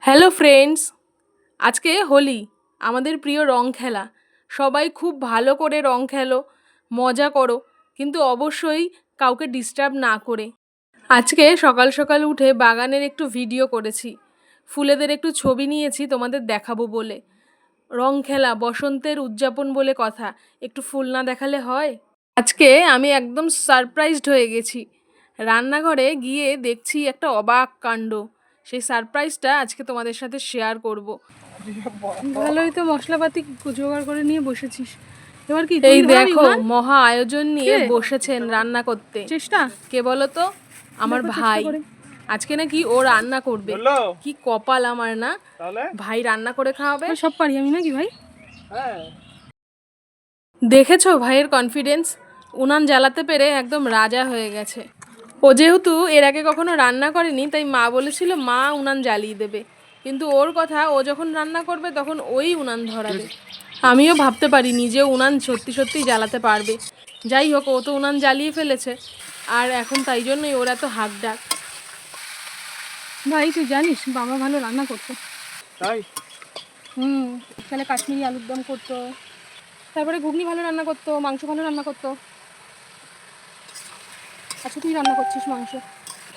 Hello friends, আজকে হোলি, আমাদের প্রিয় রং খেলা। সবাই খুব ভালো করে রং খেলো, মজা করো, কিন্তু অবশ্যই কাউকে ডিস্টার্ব না করে। আজকে সকাল সকাল উঠে বাগানের একটু ভিডিও করেছি, ফুলেদের একটু ছবি নিয়েছি তোমাদের দেখাবো বলে। রং খেলা, বসন্তের উদযাপন বলে কথা, একটু ফুল না দেখালে হয়? আজকে আমি একদম সারপ্রাইজড হয়ে গেছি। রান্নাঘরে গিয়ে দেখছি একটা অবাক কাণ্ড। সেই সারপ্রাইজটা আজকে তোমাদের সাথে শেয়ার করব। ভালোই তো মশলাপাতি জোগাড় করে নিয়ে বসেছিস, এবার কি এই দেখো মহা আয়োজন নিয়ে বসেছেন রান্না করতে। চেষ্টা কে বলো তো? আমার ভাই। আজকে নাকি ও রান্না করবে। কি কপাল আমার না, ভাই রান্না করে খাওয়াবে। সব পারি আমি নাকি ভাই? দেখেছো ভাইয়ের কনফিডেন্স, উনান জ্বালাতে পেরে একদম রাজা হয়ে গেছে। ও যেহেতু এর আগে কখনো রান্না করেনি, তাই মা বলেছিল মা উনান জ্বালিয়ে দেবে, কিন্তু ওর কথা, ও যখন রান্না করবে তখন ওই উনান ধরাবে। আমিও ভাবতে পারিনি যে উনান সত্যি সত্যি জ্বালাতে পারবে। যাই হোক, ও তো উনান জ্বালিয়ে ফেলেছে, আর এখন তাই জন্যই ওর এত হাক ডাক। ভাই তুই জানিস বাবা ভালো রান্না করতো, তাই? তাহলে কাশ্মীরি আলুর দম করতো, তারপরে ঘুগনি ভালো রান্না করতো, মাংস ভালো রান্না করতো। আচ্ছা তুই রান্না করছিস মাংস,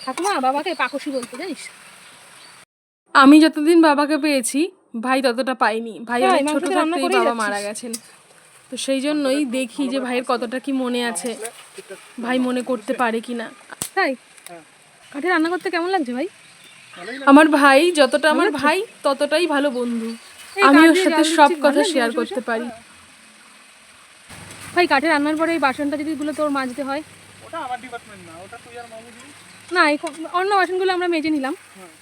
ঠাকুমা বাবাকে পাকসি বলতে জানিস? আমি যতদিন বাবাকে পেয়েছি, ভাই ততটা পাইনি। ভাই অনেক ছোট থাকতেই বাবা মারা গেছেন, তো সেই জন্যই দেখি যে ভাইয়ের কতটা কি মনে আছে, ভাই মনে করতে পারে কিনা। তাই কাঠে রান্না করতে কেমন লাগছে ভাই? আমার ভাই যতটা আমার ভাই, ততটাই ভালো বন্ধু। আমি ওর সাথে সব কথা শেয়ার করতে পারি। ভাই কাঠে রান্নার পরে এই বাসনটা যদি গুলো তোর মাজতে হয়, ওটা আমার ডিপার্টমেন্ট না, ওটা তুই আর মামু দিবি না। এই অন্য বাসনগুলো আমরা মেজে নিলাম,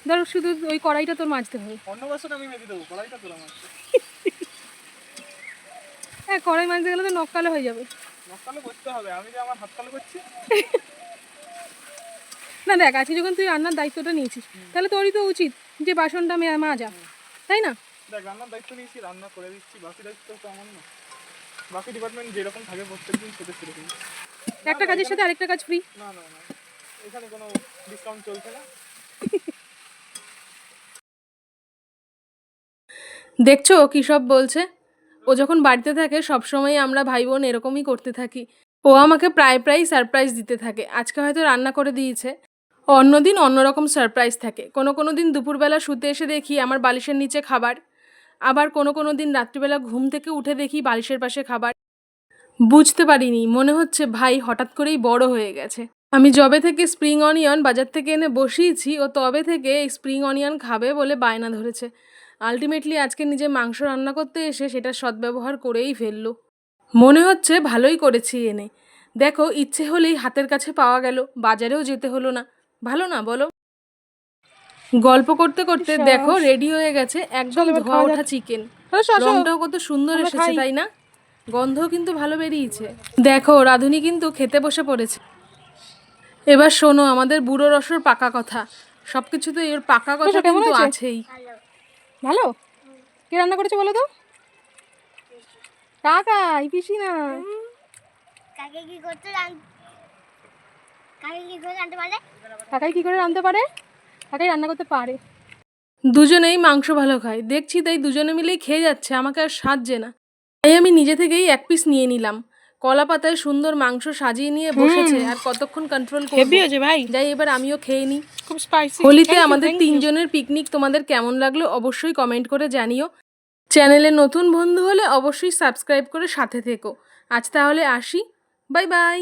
ধর শুধু ওই কড়াইটা তোর মাজতে হবে। অন্য বাসন আমি মেজে দেবো, কড়াইটা তোর মাজতে। হ্যাঁ, কড়াই মাজতে গেলে তো নখ কালো হয়ে যাবে। নখ কালো করতে হবে, আমি যে আমার হাত কালো করছি। না দেখ, আজকে যখন তুই রান্নার দায়িত্বটা নিয়েছিস, তাহলে তোরই তো উচিত যে বাসনটা মাজা, তাই না? দেখ, রান্নার দায়িত্ব নিয়েছি, রান্না করে দিচ্ছি, বাকি দায়িত্ব তো আমার না। বাকি ডিপার্টমেন্ট যেরকম থাকে প্রত্যেকদিন সেরকম। একটা কাজের সাথে আরেকটা কাজ ফ্রি। না না না, এখানে কোনো ডিসকাউন্ট চলছে না। দেখছো কি সব বলছে? ও যখন বাড়িতে থাকে সবসময় আমরা ভাই বোন এরকমই করতে থাকি। ও আমাকে প্রায় সারপ্রাইজ দিতে থাকে। আজকে হয়তো রান্না করে দিয়েছে, অন্যদিন অন্যরকম সারপ্রাইজ থাকে। কোনো দিন দুপুরবেলা শুতে এসে দেখি আমার বালিশের নিচে খাবার, আবার কোনো দিন রাত্রিবেলা ঘুম থেকে উঠে দেখি বালিশের পাশে খাবার। বুঝতে পারিনি, মনে হচ্ছে ভাই হঠাৎ করেই বড় হয়ে গেছে। আমি যবে থেকে স্প্রিং অনিয়ন বাজার থেকে এনে বসিয়েছি, ও তবে থেকে এই স্প্রিং অনিয়ন খাবে বলে বায়না ধরেছে। আলটিমেটলি আজকে নিজে মাংস রান্না করতে এসে সেটা সদ্ব্যবহার করেই ফেললো। মনে হচ্ছে ভালোই করেছি এনে। দেখো, ইচ্ছে হলেই হাতের কাছে পাওয়া গেল, বাজারেও যেতে হলো না। ভালো না বলো? গল্প করতে করতে দেখো রেডি হয়ে গেছে একদম ধোয়া ওঠা চিকেন। রংটাও কত সুন্দর এসেছে, তাই না? গন্ধও কিন্তু ভালো বেরিয়েছে। দেখো রাধুনি কিন্তু খেতে বসে পড়েছে। এবার শোনো আমাদের বুড়ো রসর পাকা কথা। সব কিছুতে এর পাকা কথা কিন্তু আছেই। ভালো কে রান্না করেছে বলো তো? কাকাই, পিসি না। কাকাই কি করে রাঁধতে পারে? কাকাই রান্না করতে পারে। দুজনেই মাংস ভালো খায় দেখছি, তাই দুজনে মিলেই খেয়ে যাচ্ছে, আমাকে আর সাজছে না। তাই আমি নিজে থেকেই এক পিস নিয়ে নিলাম। কলা পাতায় সুন্দর মাংস সাজিয়ে নিয়ে বসেছে, আর কতক্ষণ কন্ট্রোল করবো? ভাই যাই, এবার আমিও খেয়ে নিই। খুব স্পাইসি। হোলিতে আমাদের তিনজনের পিকনিক তোমাদের কেমন লাগলো অবশ্যই কমেন্ট করে জানিও। চ্যানেলে নতুন বন্ধু হলে অবশ্যই সাবস্ক্রাইব করে সাথে থেকো। আজ তাহলে আসি, বাই বাই।